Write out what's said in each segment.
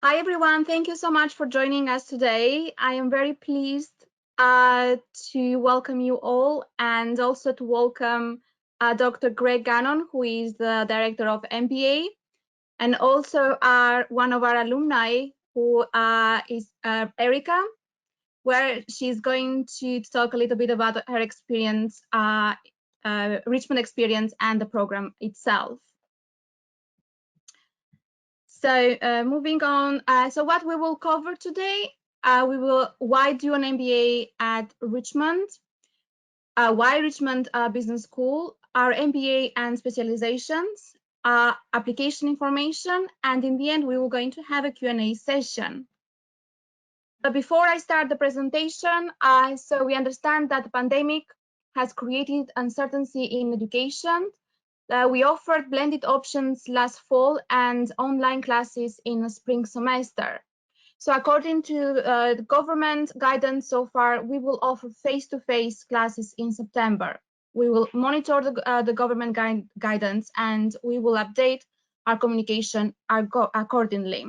Hi, everyone. Thank you so much for joining us today. I am very pleased to welcome you all and also to welcome Dr. Greg Gannon, who is the director of MBA, and also one of our alumni, who is Erica, where she's going to talk a little bit about her experience, Richmond experience, and the program itself. So moving on, so what we will cover today, why do an MBA at Richmond, why Richmond Business School, our MBA and specializations, application information, and in the end, we will going to have a Q&A session. But before I start the presentation, so we understand that the pandemic has created uncertainty in education. We offered blended options last fall and online classes in the spring semester. So according to the government guidance so far, we will offer face-to-face classes in September. We will monitor the government guidance and we will update our communication accordingly.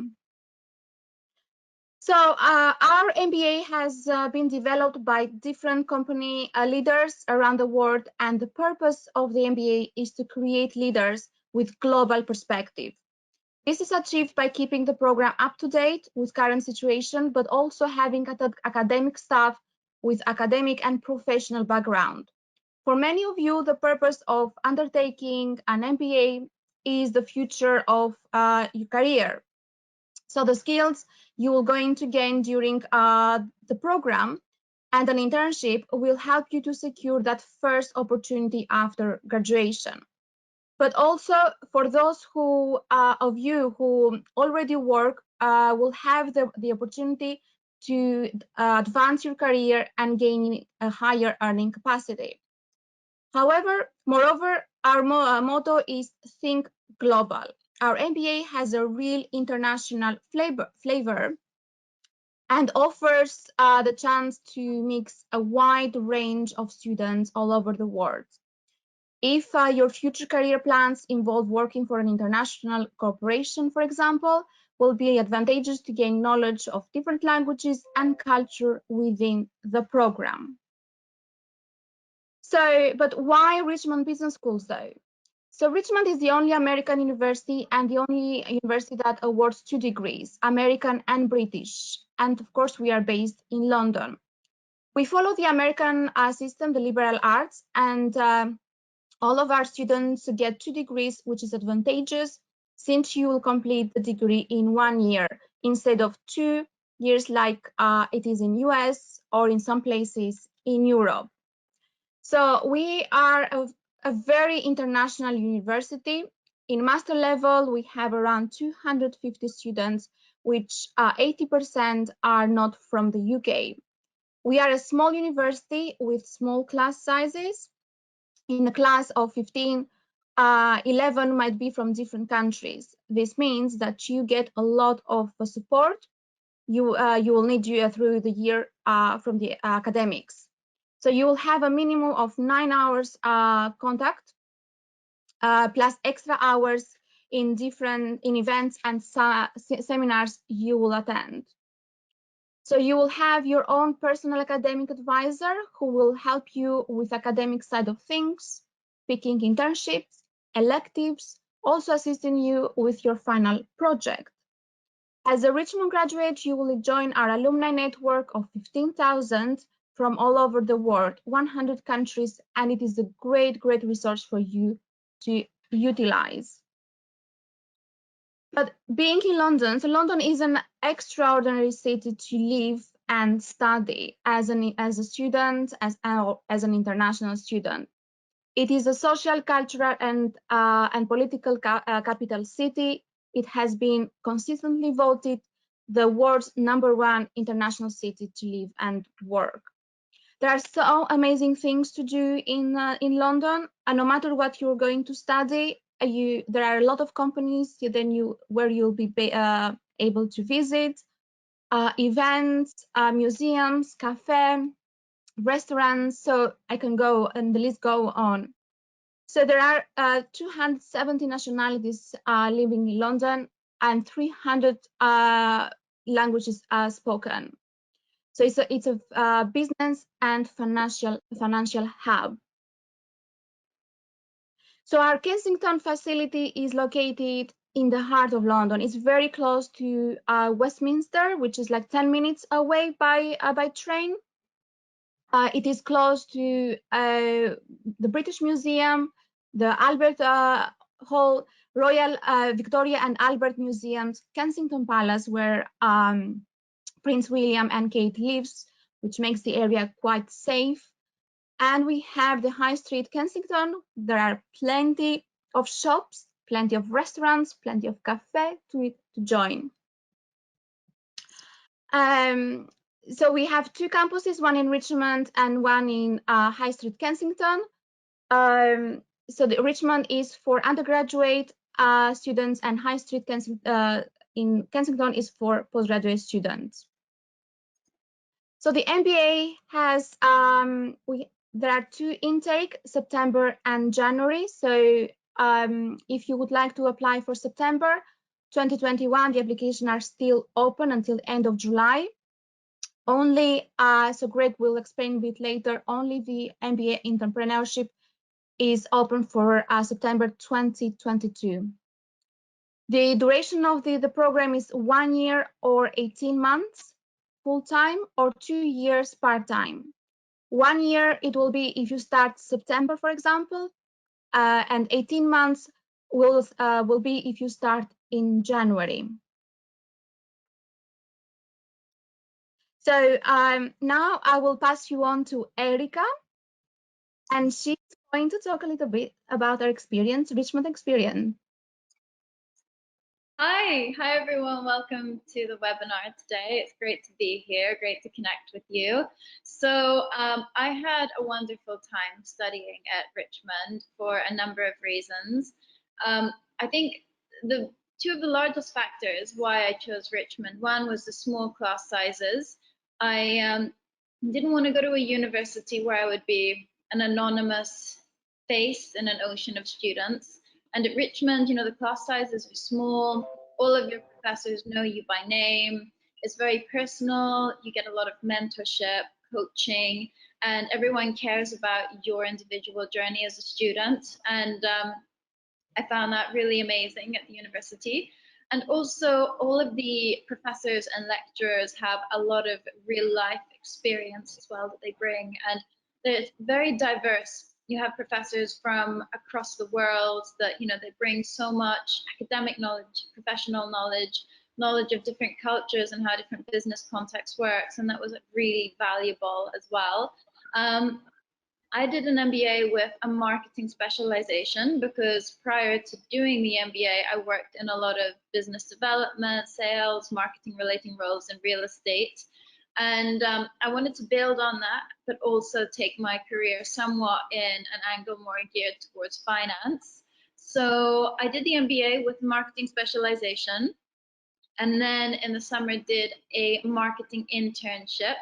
So our MBA has been developed by different company leaders around the world, and the purpose of the MBA is to create leaders with global perspective. This is achieved by keeping the program up to date with current situation, but also having academic staff with academic and professional background. For many of you, the purpose of undertaking an MBA is the future of your career. So the skills you will going to gain during the program and an internship will help you to secure that first opportunity after graduation. But also for those of you who already work, will have the opportunity to advance your career and gain a higher earning capacity. However, moreover, our motto is think global. Our MBA has a real international flavor and offers the chance to mix a wide range of students all over the world. If your future career plans involve working for an international corporation, for example, will be advantageous to gain knowledge of different languages and culture within the program. So, but why Richmond Business School though? So Richmond is the only American university and the only university that awards 2 degrees, American and British. And of course, we are based in London. We follow the American system, the liberal arts, and all of our students get 2 degrees, which is advantageous since you will complete the degree in 1 year instead of 2 years like it is in US or in some places in Europe. So we are a very international university. In master level, we have around 250 students, which 80% are not from the UK. We are a small university with small class sizes. In a class of 15, 11 might be from different countries. This means that you get a lot of support you will need through the year from the academics. So you will have a minimum of 9 hours contact plus extra hours in events and seminars you will attend. So you will have your own personal academic advisor who will help you with academic side of things, picking internships, electives, also assisting you with your final project. As a Richmond graduate, you will join our alumni network of 15,000 from all over the world, 100 countries, and it is a great resource for you to utilize. But being in London, so London is an extraordinary city to live and study as a student, as an international student. It is a social, cultural, and political capital city. It has been consistently voted the world's #1 international city to live and work. There are so amazing things to do in London, and no matter what you're going to study, there are a lot of companies where you'll be able to visit, events, museums, cafe, restaurants. So I can go and the list go on. So there are 270 nationalities living in London. and 300 languages are spoken. So it's a business and financial hub. So our Kensington facility is located in the heart of London. It's very close to Westminster, which is like 10 minutes away by train. It is close to the British Museum, the Albert Hall, Royal Victoria and Albert Museums, Kensington Palace, where Prince William and Kate lives, which makes the area quite safe. And we have the High Street Kensington. There are plenty of shops, plenty of restaurants, plenty of cafe to join. So we have two campuses, one in Richmond and one in High Street Kensington. So the Richmond is for undergraduate students, and High Street in Kensington is for postgraduate students. So the MBA has there are two intake, September and January. So if you would like to apply for September 2021, the applications are still open until the end of July. Only, so Greg will explain a bit later, only the MBA Entrepreneurship is open for September 2022. The duration of the program is 1 year or 18 months full-time, or 2 years part-time. 1 year, it will be if you start September, for example, and 18 months will be if you start in January. So now I will pass you on to Erica, and she's going to talk a little bit about her experience, Richmond experience. Hi everyone, welcome to the webinar today. It's great to be here, great to connect with you. So I had a wonderful time studying at Richmond for a number of reasons. I think two of the largest factors why I chose Richmond, one was the small class sizes. I didn't want to go to a university where I would be an anonymous face in an ocean of students. And at Richmond, you know, the class sizes are small. All of your professors know you by name. It's very personal. You get a lot of mentorship, coaching, and everyone cares about your individual journey as a student. And I found that really amazing at the university. And also, all of the professors and lecturers have a lot of real life experience as well that they bring. And they're very diverse. You have professors from across the world that, you know, they bring so much academic knowledge, professional knowledge, knowledge of different cultures and how different business context works. And that was really valuable as well. I did an MBA with a marketing specialization because prior to doing the MBA, I worked in a lot of business development, sales, marketing relating roles in real estate. And I wanted to build on that, but also take my career somewhat in an angle more geared towards finance. So I did the MBA with marketing specialization, and then in the summer did a marketing internship.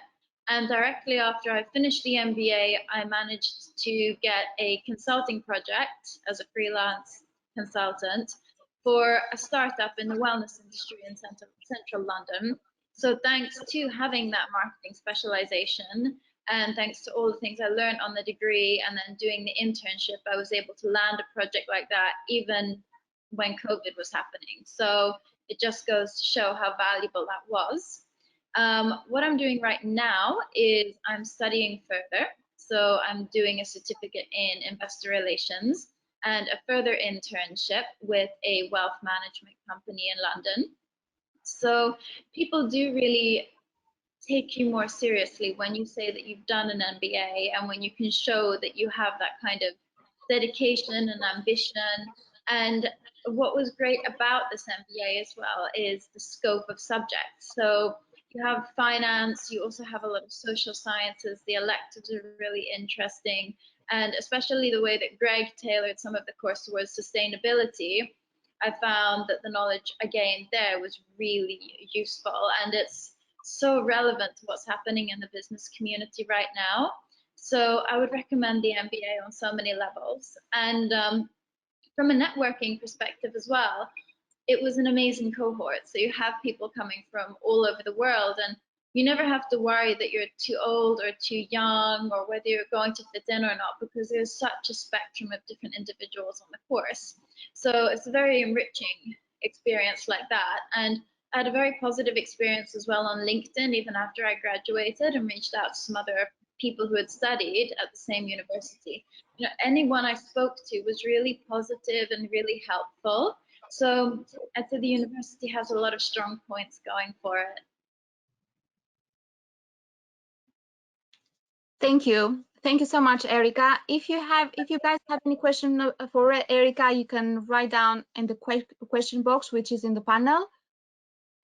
And directly after I finished the MBA, I managed to get a consulting project as a freelance consultant for a startup in the wellness industry in central London. So thanks to having that marketing specialization, and thanks to all the things I learned on the degree and then doing the internship, I was able to land a project like that even when COVID was happening. So it just goes to show how valuable that was. What I'm doing right now is I'm studying further. So I'm doing a certificate in investor relations and a further internship with a wealth management company in London. So people do really take you more seriously when you say that you've done an MBA, and when you can show that you have that kind of dedication and ambition. And what was great about this MBA as well is the scope of subjects. So you have finance, you also have a lot of social sciences. The electives are really interesting, and especially the way that Greg tailored some of the course towards sustainability. I found that the knowledge again there was really useful, and it's so relevant to what's happening in the business community right now. So I would recommend the MBA on so many levels. And from a networking perspective as well, it was an amazing cohort. So you have people coming from all over the world, and you never have to worry that you're too old or too young or whether you're going to fit in or not, because there's such a spectrum of different individuals on the course. So it's a very enriching experience like that. And I had a very positive experience as well on LinkedIn, even after I graduated, and reached out to some other people who had studied at the same university. You know, anyone I spoke to was really positive and really helpful. So I'd say the university has a lot of strong points going for it. Thank you. Thank you so much, Erica. If you guys have any question for Erica, you can write down in the question box, which is in the panel.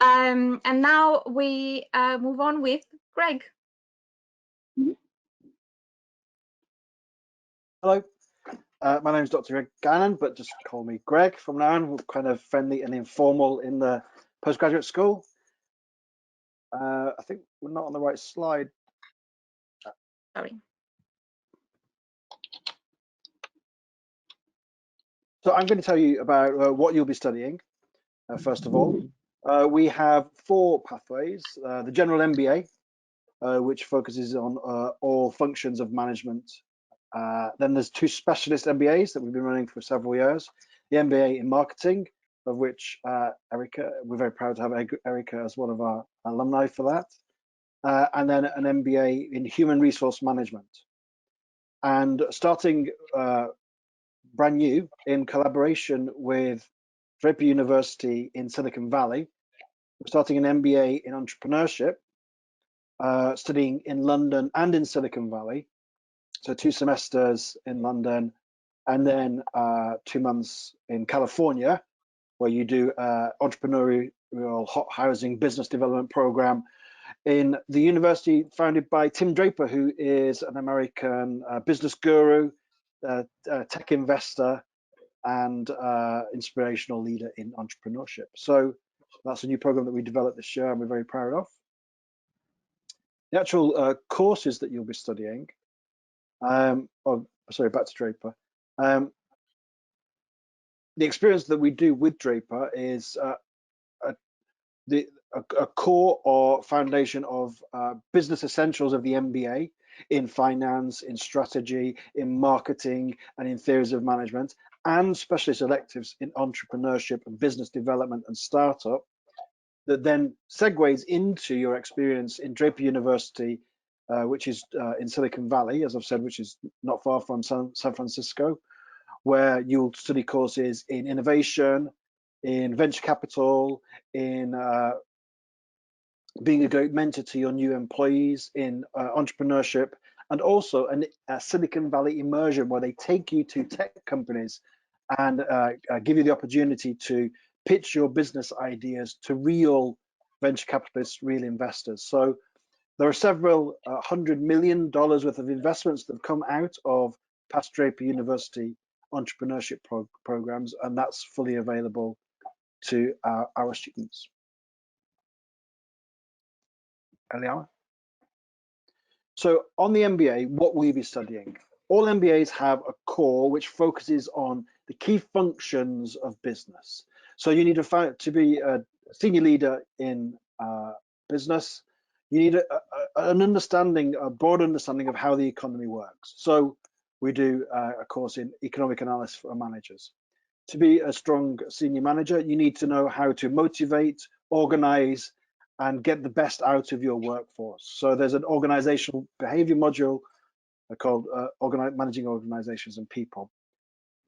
And now we move on with Greg. Hello, my name is Dr. Gannon, but just call me Greg from now on. We're kind of friendly and informal in the postgraduate school. I think we're not on the right slide. Sorry. So I'm going to tell you about what you'll be studying. First of all, we have 4 pathways. The general MBA, which focuses on all functions of management. Then there's 2 specialist MBAs that we've been running for several years. The MBA in marketing, of which Erica, we're very proud to have Erica as one of our alumni for that. And then an MBA in human resource management. And starting brand new in collaboration with Draper University in Silicon Valley, we're starting an MBA in entrepreneurship, studying in London and in Silicon Valley. So 2 semesters in London, and then 2 months in California, where you do entrepreneurial hot housing business development program in the university founded by Tim Draper, who is an American business guru, tech investor, and inspirational leader in entrepreneurship. So that's a new program that we developed this year and we're very proud of. The actual courses that you'll be studying, sorry, back to Draper. The experience that we do with Draper is a core or foundation of business essentials of the MBA in finance, in strategy, in marketing, and in theories of management, and specialist electives in entrepreneurship and business development and startup, that then segues into your experience in Draper University, which is in Silicon Valley, as I've said, which is not far from San Francisco, where you'll study courses in innovation, in venture capital, in being a great mentor to your new employees, in entrepreneurship, and also a Silicon Valley immersion where they take you to tech companies and give you the opportunity to pitch your business ideas to real venture capitalists, real investors. So there are several $100 million worth of investments that have come out of past Draper University entrepreneurship programs, and that's fully available to our students. Eliana? So on the MBA, what will you be studying? All MBAs have a core which focuses on the key functions of business. So you need to be a senior leader in business. You need an understanding, a broad understanding of how the economy works. So we do a course in economic analysis for managers. To be a strong senior manager, you need to know how to motivate, organize, and get the best out of your workforce. So there's an organizational behavior module called Managing Organizations and People.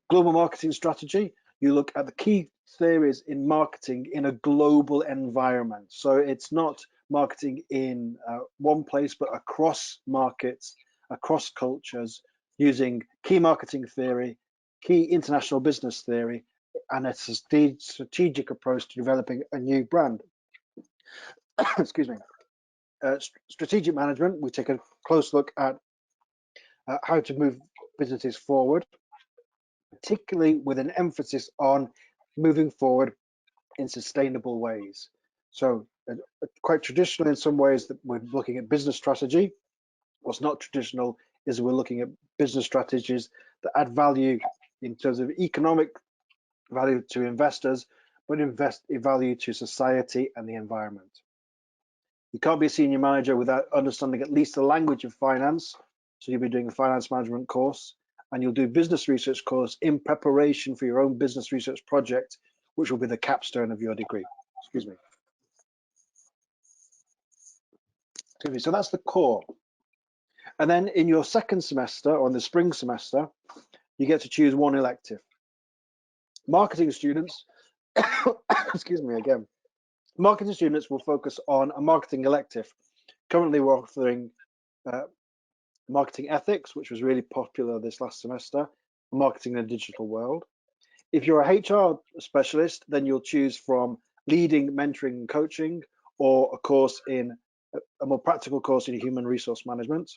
Global marketing strategy, you look at the key theories in marketing in a global environment. So it's not marketing in one place, but across markets, across cultures, using key marketing theory, key international business theory, and a strategic approach to developing a new brand. Excuse me. Strategic management, we take a close look at how to move businesses forward, particularly with an emphasis on moving forward in sustainable ways. So quite traditional in some ways that we're looking at business strategy. What's not traditional is we're looking at business strategies that add value in terms of economic value to investors, but invest in value to society and the environment. You can't be a senior manager without understanding at least the language of finance. So you'll be doing a finance management course, and you'll do business research course in preparation for your own business research project, which will be the capstone of your degree. Excuse me. So that's the core. And then in your second semester, or in the spring semester, you get to choose one elective. Marketing students, excuse me again, marketing students will focus on a marketing elective. Currently we're offering marketing ethics, which was really popular this last semester, marketing in a digital world. If you're a HR specialist, then you'll choose from leading, mentoring and coaching, or a course in a more practical course in human resource management.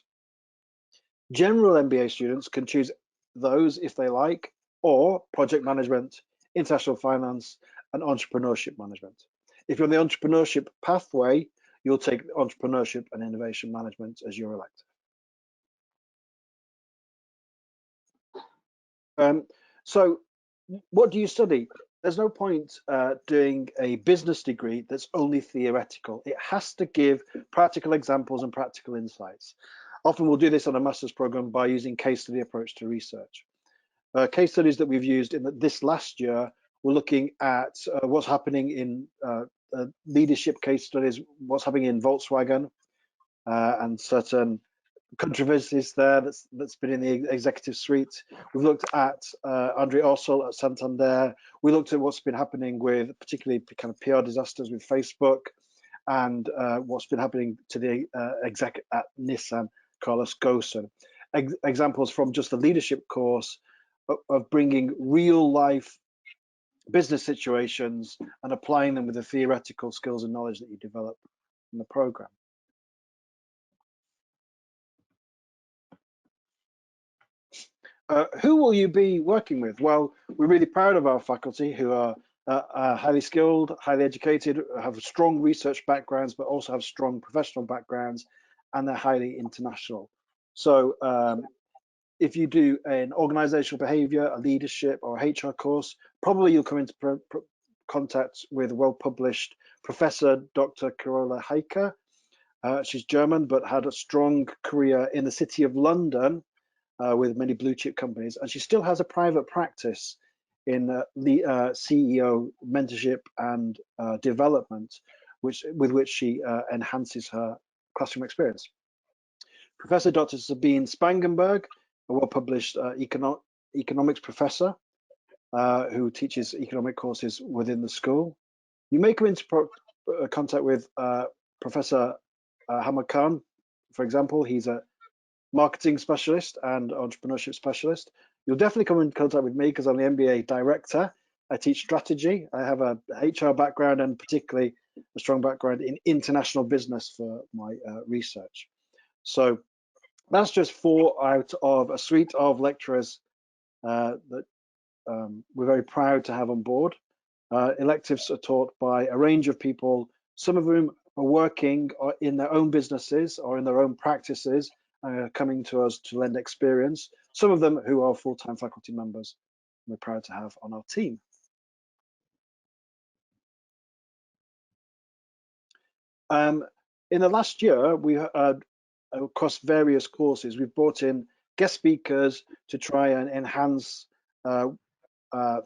General MBA students can choose those if they like, or project management, international finance, and entrepreneurship management. If you're on the entrepreneurship pathway, you'll take entrepreneurship and innovation management as your elective. So what do you study? There's no point doing a business degree that's only theoretical. It has to give practical examples and practical insights. Often we'll do this on a master's program by using case study approach to research. Case studies that we've used in this last year, we're looking at what's happening in leadership case studies, what's happening in Volkswagen, and certain controversies there that's been in the executive suite. We've looked at Andre Orsol at Santander. We looked at what's been happening with particularly kind of PR disasters with Facebook, and what's been happening to the exec at Nissan, Carlos Ghosn. Examples from just the leadership course of bringing real life business situations and applying them with the theoretical skills and knowledge that you develop in the program. Who will you be working with? Well, we're really proud of our faculty who are highly skilled, highly educated, have strong research backgrounds, but also have strong professional backgrounds, and they're highly international. So if you do an organizational behavior, a leadership, or a HR course, probably you'll come into contact with well-published Professor Dr. Carola Heiker. She's German, but had a strong career in the City of London with many blue chip companies, and she still has a private practice in CEO mentorship and development, with which she enhances her classroom experience. Professor Dr. Sabine Spangenberg, a well-published economics professor who teaches economic courses within the school. You may come into contact with Professor Hamad Khan, for example. He's a marketing specialist and entrepreneurship specialist. You'll definitely come in contact with me because I'm the MBA director. I teach strategy. I have a HR background and particularly a strong background in international business for my research. So that's just 4 out of a suite of lecturers that we're very proud to have on board. Electives are taught by a range of people, some of whom are working in their own businesses or in their own practices, coming to us to lend experience, some of them who are full-time faculty members we're proud to have on our team. In the last year, we across various courses, we've brought in guest speakers to try and enhance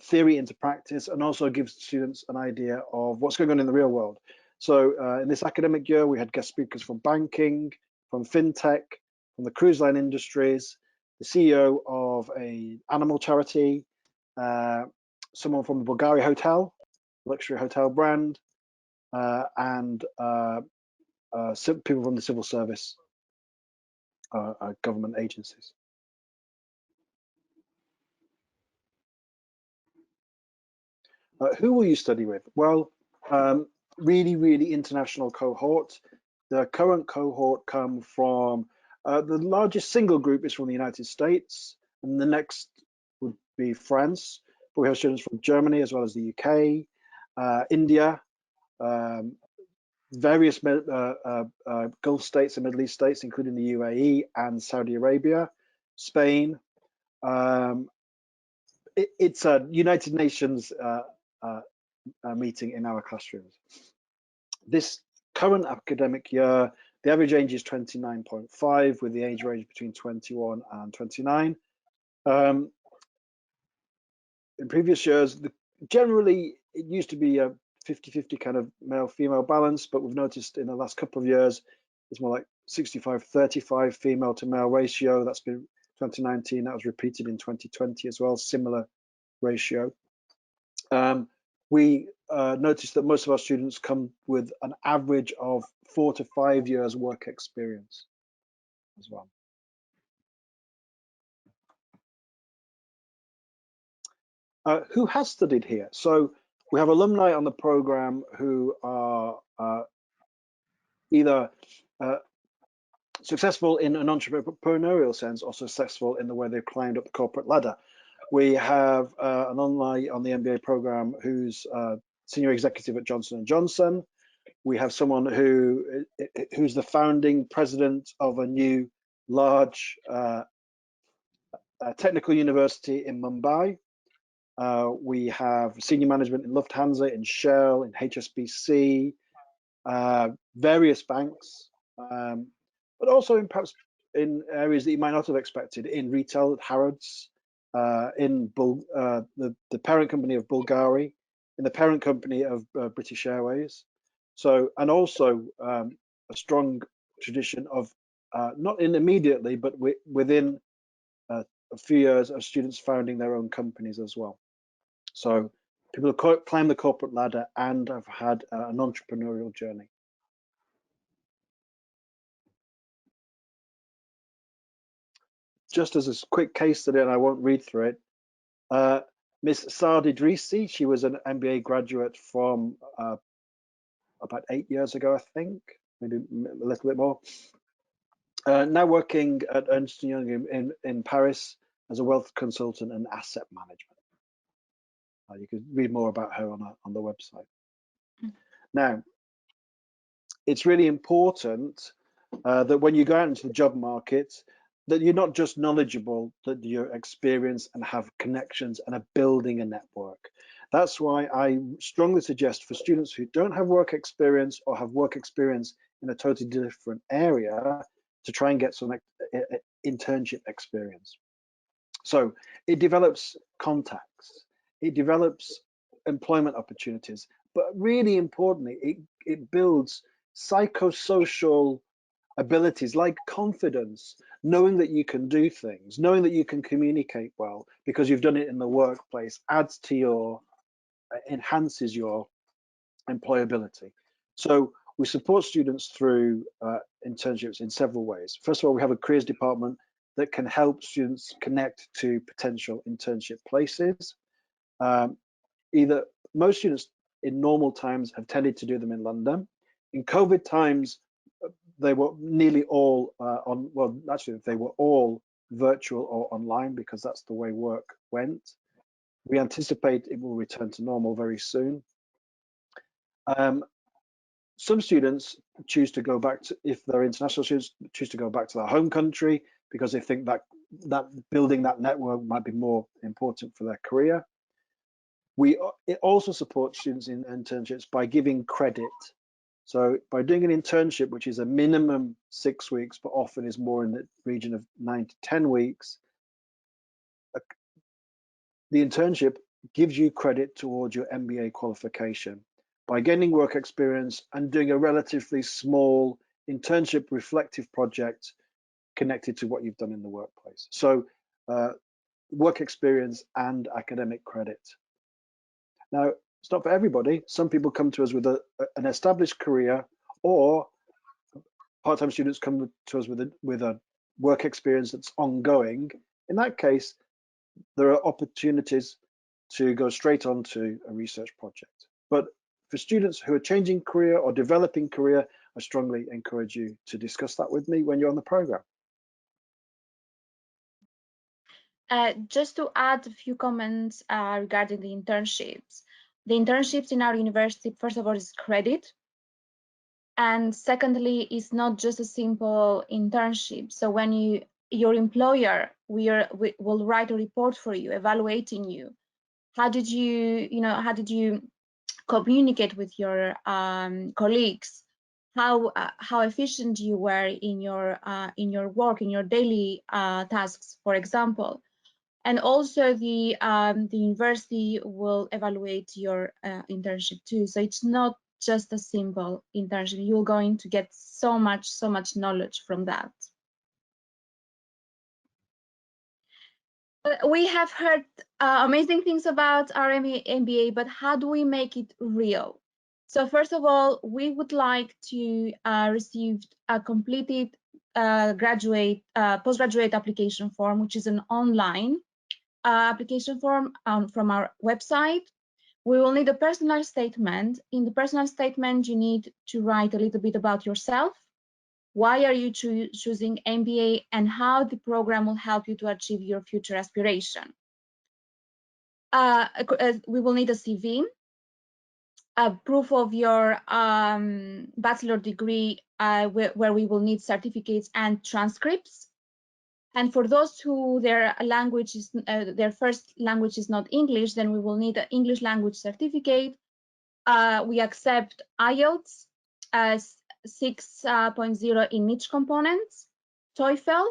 theory into practice and also give students an idea of what's going on in the real world. So in this academic year, we had guest speakers from banking, from fintech, from the cruise line industries, the CEO of an animal charity, someone from the Bulgaria Hotel, luxury hotel brand, and people from the civil service, government agencies. Who will you study with? Well, really international cohort. The current cohort come from, the largest single group is from the United States, and the next would be France. But we have students from Germany as well as the UK, India, various Gulf states and Middle East states, including the UAE and Saudi Arabia, Spain. It's a United Nations meeting in our classrooms. This current academic year, the average age is 29.5, with the age range between 21 and 29. In previous years, generally it used to be a 50-50 kind of male-female balance, but we've noticed in the last couple of years it's more like 65-35 female to male ratio. That's been 2019. That was repeated in 2020 as well, similar ratio. We noticed that most of our students come with an average of 4 to 5 years work experience as well. Who has studied here? So we have alumni on the program who are either successful in an entrepreneurial sense or successful in the way they've climbed up the corporate ladder. We have an alumni on the MBA program who's senior executive at Johnson & Johnson. We have someone who's the founding president of a new large technical university in Mumbai. We have senior management in Lufthansa, in Shell, in HSBC, various banks, but also in perhaps in areas that you might not have expected, in retail at Harrods, in the parent company of Bulgari, in the parent company of British Airways. So, and also a strong tradition of not in immediately, but within a few years of students founding their own companies as well. So people have climbed the corporate ladder and have had an entrepreneurial journey. Just as a quick case study, and I won't read through it, Miss Saad Idrisi, she was an MBA graduate from about 8 years ago, I think, maybe a little bit more. Now working at Ernst & Young in Paris as a wealth consultant and asset management. You can read more about her on the website. Now, it's really important that when you go out into the job market, that you're not just knowledgeable, that you're experienced and have connections and are building a network. That's why I strongly suggest for students who don't have work experience or have work experience in a totally different area to try and get some internship experience. So it develops contacts, it develops employment opportunities, but really importantly, it builds psychosocial abilities like confidence, knowing that you can do things, knowing that you can communicate well because you've done it in the workplace, adds to your, enhances your employability. So we support students through internships in several ways. First of all, we have a careers department that can help students connect to potential internship places. Either most students in normal times have tended to do them in London. In COVID times, they were nearly all well, actually, they were all virtual or online because that's the way work went. We anticipate it will return to normal very soon. Some students choose to go back to, if they're international students, choose to go back to their home country because they think that building that network might be more important for their career. It also supports students in internships by giving credit. So by doing an internship, which is a minimum 6 weeks, but often is more in the region of 9 to 10 weeks, the internship gives you credit towards your MBA qualification. By gaining work experience and doing a relatively small internship reflective project connected to what you've done in the workplace. So work experience and academic credit. Now, it's not for everybody. Some people come to us with an established career, or part-time students come to us with a work experience that's ongoing. In that case, there are opportunities to go straight on to a research project. But for students who are changing career or developing career, I strongly encourage you to discuss that with me when you're on the program. Just to add a few comments regarding the internships. The internships in our university, first of all, is credit. And secondly, it's not just a simple internship. So when your employer will write a report for you, evaluating you. How did you communicate with your colleagues, how efficient you were in your work, in your daily tasks, for example. And also the university will evaluate your internship too. So it's not just a simple internship. You're going to get so much knowledge from that. We have heard amazing things about our MBA, but how do we make it real? So first of all, we would like to receive a completed postgraduate application form, which is an online application form from our website. We will need a personal statement. In the personal statement, you need to write a little bit about yourself. Why are you choosing MBA, and how the program will help you to achieve your future aspiration? We will need a CV, a proof of your bachelor degree, where we will need certificates and transcripts. And for those who their language is their first language is not English, then we will need an English language certificate. We accept IELTS as 6.0 in each component, TOEFL,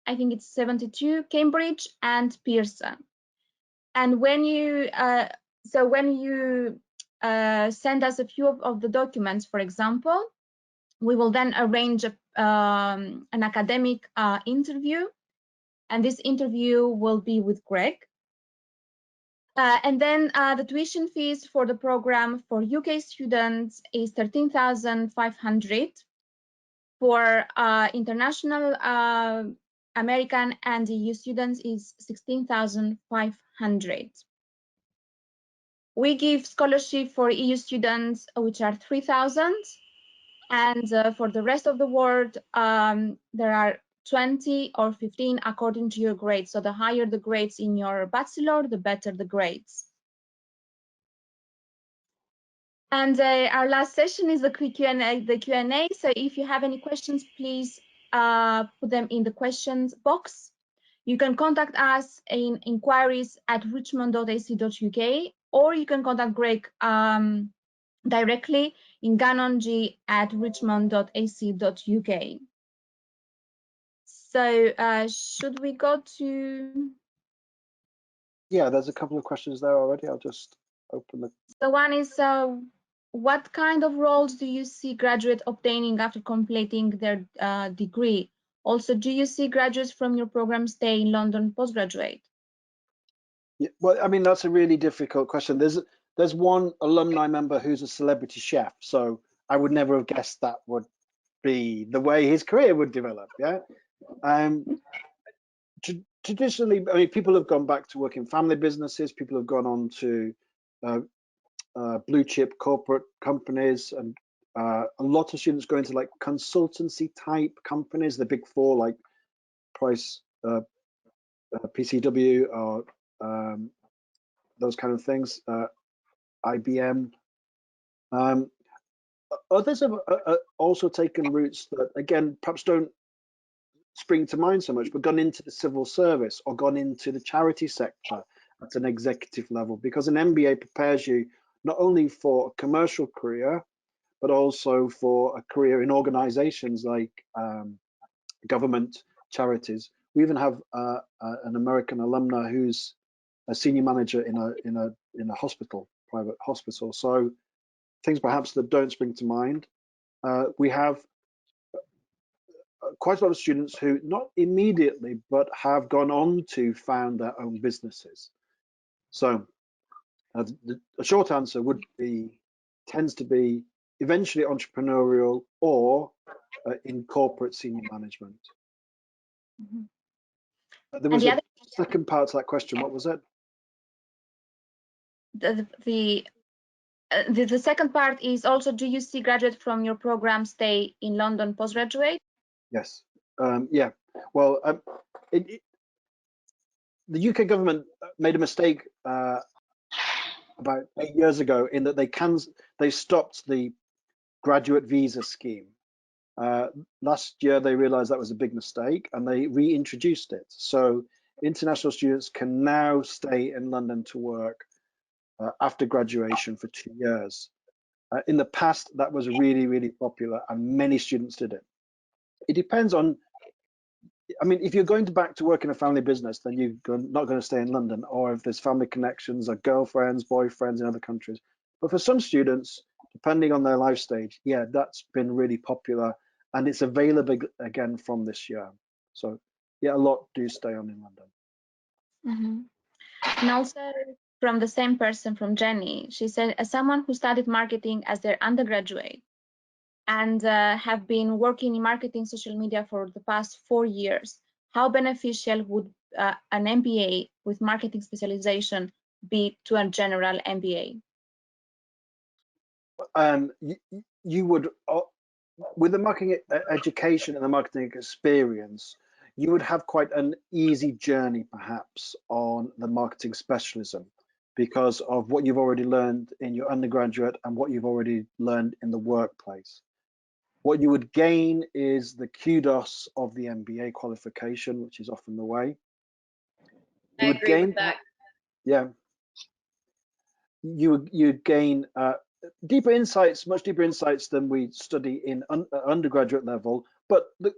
I think it's 72, Cambridge, and Pearson. And when you send us a few of the documents, for example, we will then arrange an academic interview, and this interview will be with Greg. And then the tuition fees for the program for UK students is 13,500. For international American and EU students is 16,500. We give scholarship for EU students, which are 3,000, and for the rest of the world, there are 20 or 15 according to your grades. So the higher the grades in your bachelor, the better the grades. And our last session is the Q&A. So if you have any questions, please put them in the questions box. You can contact us in inquiries@richmond.ac.uk, or you can contact Greg directly in gannonG@richmond.ac.uk. So should we go to? Yeah, there's a couple of questions there already. I'll just open the. The one is, what kind of roles do you see graduates obtaining after completing their degree? Also, do you see graduates from your program stay in London postgraduate? Yeah, well, I mean, that's a really difficult question. There's one alumni member who's a celebrity chef, so I would never have guessed that would be the way his career would develop. Yeah. Traditionally, I mean, people have gone back to work in family businesses. People have gone on to blue chip corporate companies, and a lot of students go into like consultancy type companies, the big four, like Price, PCW, or those kind of things, IBM. Others have also taken routes that, again, perhaps don't spring to mind so much, but gone into the civil service or gone into the charity sector at an executive level, because an MBA prepares you not only for a commercial career, but also for a career in organizations like government, charities. We even have an American alumna who's a senior manager in a hospital, private hospital. So things perhaps that don't spring to mind. We have quite a lot of students who not immediately, but have gone on to found their own businesses. So the short answer would be, tends to be eventually entrepreneurial or in corporate senior management. Mm-hmm. There was a second part to that question. What was it? The second part is also, do you see graduates from your program stay in London postgraduate? Yes. Yeah. Well, the UK government made a mistake about 8 years ago in that they stopped the graduate visa scheme. Last year they realized that was a big mistake, and they reintroduced it. So international students can now stay in London to work after graduation for 2 years. In the past, that was really, really popular and many students did it. It depends on, I mean, if you're going back to work in a family business, then you're not going to stay in London, or if there's family connections or girlfriends, boyfriends in other countries. But for some students, depending on their life stage, yeah, that's been really popular and it's available again from this year. So yeah, a lot do stay on in London. Mm-hmm. And also from the same person, from Jenny, she said, as someone who studied marketing as their undergraduate and have been working in marketing social media for the past 4 years, how beneficial would an MBA with marketing specialization be to a general MBA? You would, with the marketing education and the marketing experience, you would have quite an easy journey perhaps on the marketing specialism because of what you've already learned in your undergraduate and what you've already learned in the workplace. What you would gain is the kudos of the MBA qualification, which is often the way. You I would agree gain with that. Yeah, you'd gain deeper insights, much deeper insights than we study in undergraduate level. But the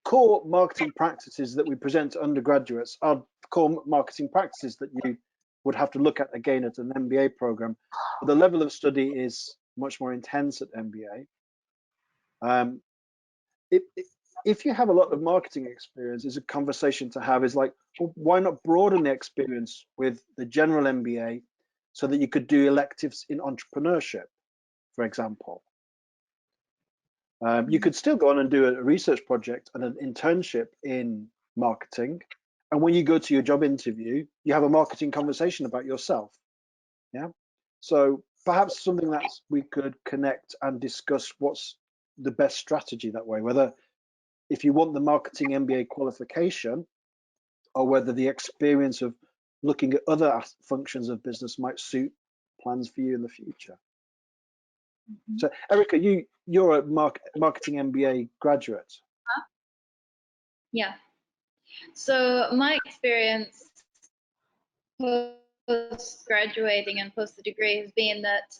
core marketing practices that we present to undergraduates are core marketing practices that you would have to look at again at an MBA program. But the level of study is much more intense at MBA. If you have a lot of marketing experience, it's a conversation to have is like, well, why not broaden the experience with the general MBA so that you could do electives in entrepreneurship, for example. You could still go on and do a research project and an internship in marketing. And when you go to your job interview, you have a marketing conversation about yourself. Yeah. So perhaps something that we could connect and discuss what's the best strategy that way, whether if you want the marketing MBA qualification or whether the experience of looking at other functions of business might suit plans for you in the future. Mm-hmm. So Erica, you're a marketing MBA graduate. Yeah. So my experience post-graduating and post the degree has been that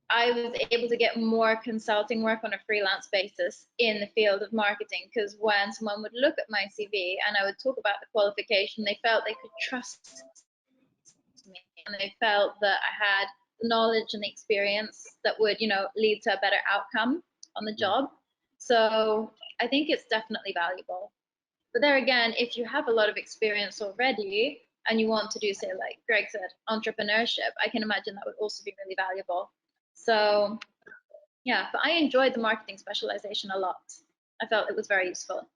I was able to get more consulting work on a freelance basis in the field of marketing, because when someone would look at my CV and I would talk about the qualification, they felt they could trust me and they felt that I had the knowledge and the experience that would, lead to a better outcome on the job. So I think it's definitely valuable. But there again, if you have a lot of experience already and you want to do, say, like Greg said, entrepreneurship, I can imagine that would also be really valuable. So yeah, but I enjoyed the marketing specialization a lot. I felt it was very useful.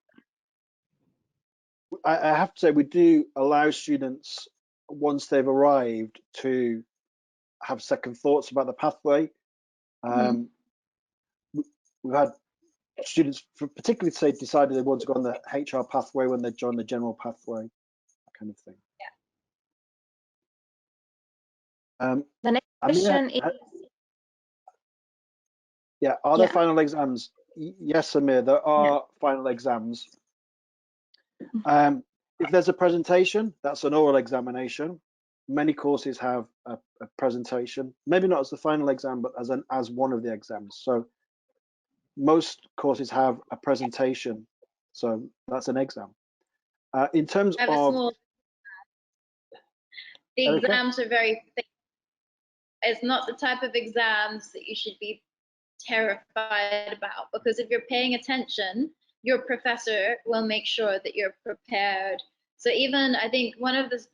I have to say, we do allow students, once they've arrived, to have second thoughts about the pathway. We've had students particularly say decided they want to go on the HR pathway when they join the general pathway, that kind of thing. Yeah. The next question is, yeah, are there final exams? Yes, Amir, there are final exams. If there's a presentation, that's an oral examination. Many courses have a presentation, maybe not as the final exam, but as one of the exams. So most courses have a presentation, so that's an exam. In terms of the exams are very thick. It's not the type of exams that you should be terrified about, because if you're paying attention, your professor will make sure that you're prepared. So even I think one of the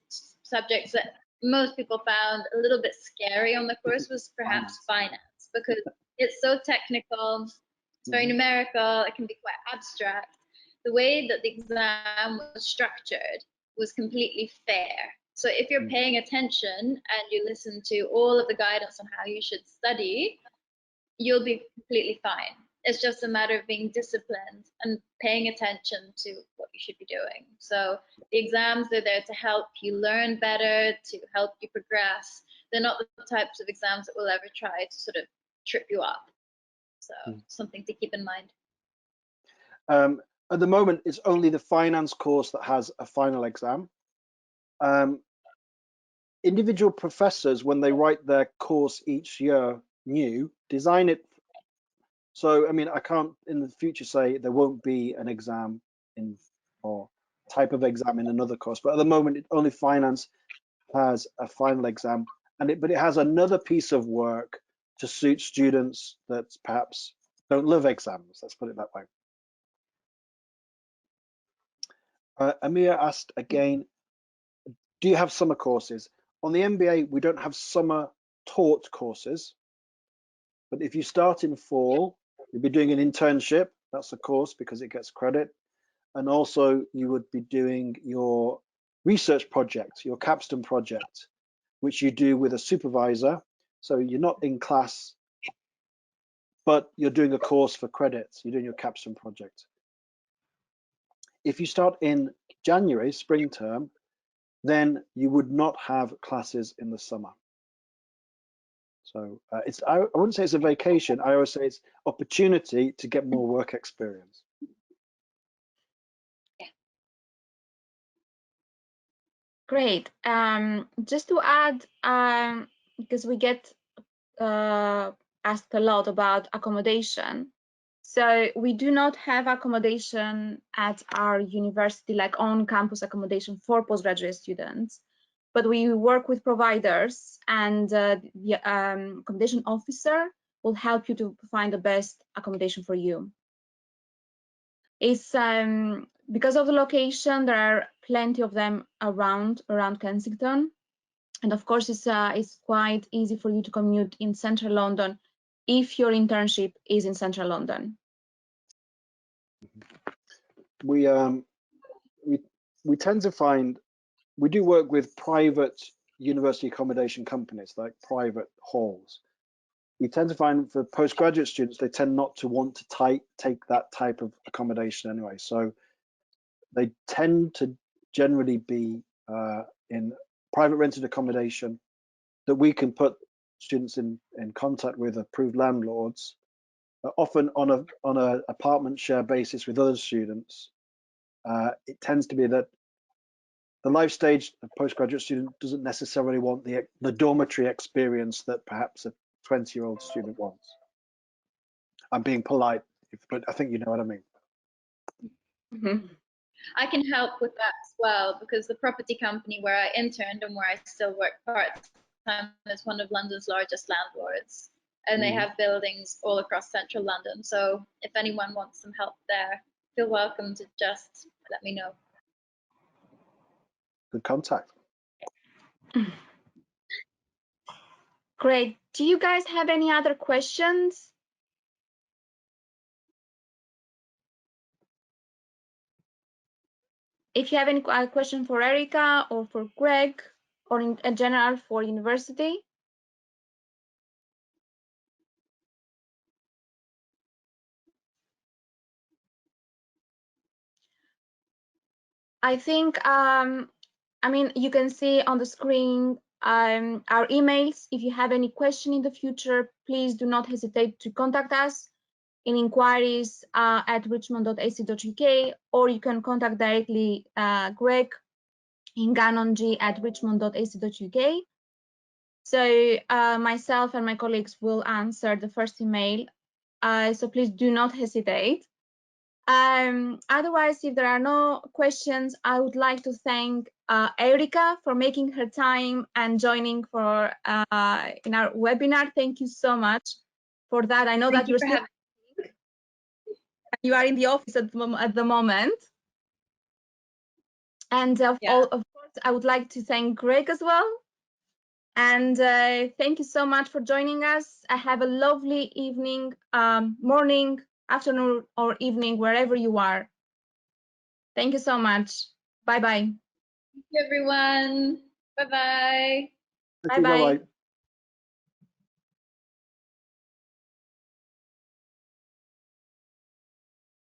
subjects that most people found a little bit scary on the course was perhaps finance, because it's so technical, it's very numerical, it can be quite abstract. The way that the exam was structured was completely fair. So if you're paying attention and you listen to all of the guidance on how you should study, you'll be completely fine. It's just a matter of being disciplined and paying attention to what you should be doing. So the exams are there to help you learn better, to help you progress. They're not the types of exams that will ever try to sort of trip you up. So something to keep in mind. At the moment, it's only the finance course that has a final exam. individual professors, when they write their course each year new, design it. So, I mean, I can't in the future say there won't be an exam in or type of exam in another course, but at the moment, only finance has a final exam, but it has another piece of work to suit students that perhaps don't love exams. Let's put it that way. Amir asked again, do you have summer courses? On the MBA, we don't have summer taught courses, but if you start in fall, you'll be doing an internship. That's a course because it gets credit. And also you would be doing your research project, your capstone project, which you do with a supervisor. So you're not in class, but you're doing a course for credits. You're doing your capstone project. If you start in January, spring term, then you would not have classes in the summer. So I wouldn't say it's a vacation. I always say it's opportunity to get more work experience. Great. Just to add, because we get asked a lot about accommodation. So we do not have accommodation at our university, like on-campus accommodation for postgraduate students, but we work with providers, and the accommodation officer will help you to find the best accommodation for you. It's because of the location, there are plenty of them around Kensington. And of course, it's quite easy for you to commute in central London if your internship is in central London. We tend to find, we do work with private university accommodation companies, like private halls. We tend to find for postgraduate students, they tend not to want to take that type of accommodation anyway. So they tend to generally be in private rented accommodation that we can put students in contact with approved landlords, often on a apartment share basis with other students. It tends to be that the life stage of postgraduate student doesn't necessarily want the dormitory experience that perhaps a 20-year-old student wants. I'm being polite, but I think you know what I mean. Mm-hmm. I can help with that as well, because the property company where I interned and where I still work part-time is one of London's largest landlords, and they have buildings all across central London. So if anyone wants some help there, feel welcome to just let me know. Good contact. Great. Do you guys have any other questions? If you have any question for Erica or for Greg, or in general for university. I think, I mean, you can see on the screen our emails. If you have any question in the future, please do not hesitate to contact us in inquiries at richmond.ac.uk, or you can contact directly Greg in gannong@richmond.ac.uk. So myself and my colleagues will answer the first email. So please do not hesitate. Otherwise, if there are no questions, I would like to thank Erica for making her time and joining for in our webinar. Thank you so much for that. I know that you're still you are in the office at the moment. And of course, I would like to thank Greg as well. And thank you so much for joining us. I have a lovely evening, morning, afternoon, or evening, wherever you are. Thank you so much. Bye-bye. Thank you, everyone. Bye-bye. Bye-bye.